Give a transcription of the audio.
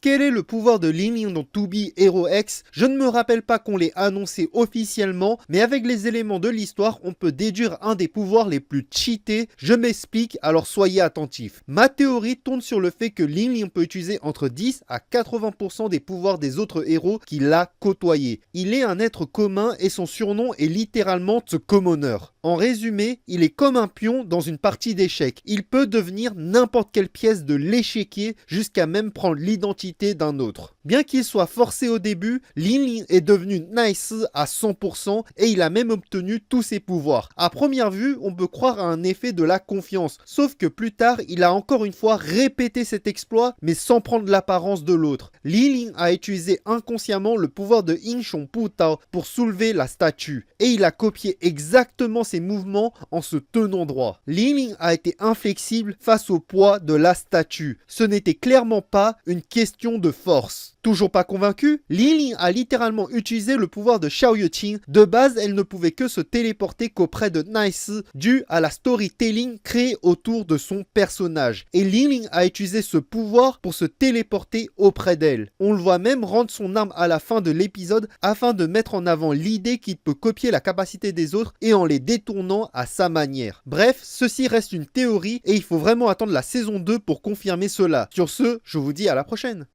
Quel est le pouvoir de Ling Ling dans 2B Hero X? Je ne me rappelle pas qu'on l'ait annoncé officiellement, mais avec les éléments de l'histoire, on peut déduire un des pouvoirs les plus cheatés. Je m'explique, alors soyez attentifs. Ma théorie tourne sur le fait que Ling Ling peut utiliser entre 10 à 80% des pouvoirs des autres héros qu'il a côtoyés. Il est un être commun et son surnom est littéralement The Commoner. En résumé, il est comme un pion dans une partie d'échecs. Il peut devenir n'importe quelle pièce de l'échiquier jusqu'à même prendre l'identité d'un autre. Bien qu'il soit forcé au début, Ling Ling est devenu nice à 100% et il a même obtenu tous ses pouvoirs. À première vue, on peut croire à un effet de la confiance, sauf que plus tard, il a encore une fois répété cet exploit, mais sans prendre l'apparence de l'autre. Ling Ling a utilisé inconsciemment le pouvoir de Inchon Putao pour soulever la statue, et il a copié exactement ses mouvements en se tenant droit. Ling Ling a été inflexible face au poids de la statue. Ce n'était clairement pas une question de force. Toujours pas convaincu? Ling Ling a littéralement utilisé le pouvoir de Xiao Yuqing. De base, elle ne pouvait que se téléporter qu'auprès de Nice, dû à la storytelling créée autour de son personnage. Et Ling Ling a utilisé ce pouvoir pour se téléporter auprès d'elle. On le voit même rendre son arme à la fin de l'épisode afin de mettre en avant l'idée qu'il peut copier la capacité des autres et en les détournant à sa manière. Bref, ceci reste une théorie et il faut vraiment attendre la saison 2 pour confirmer cela. Sur ce, je vous dis à la prochaine.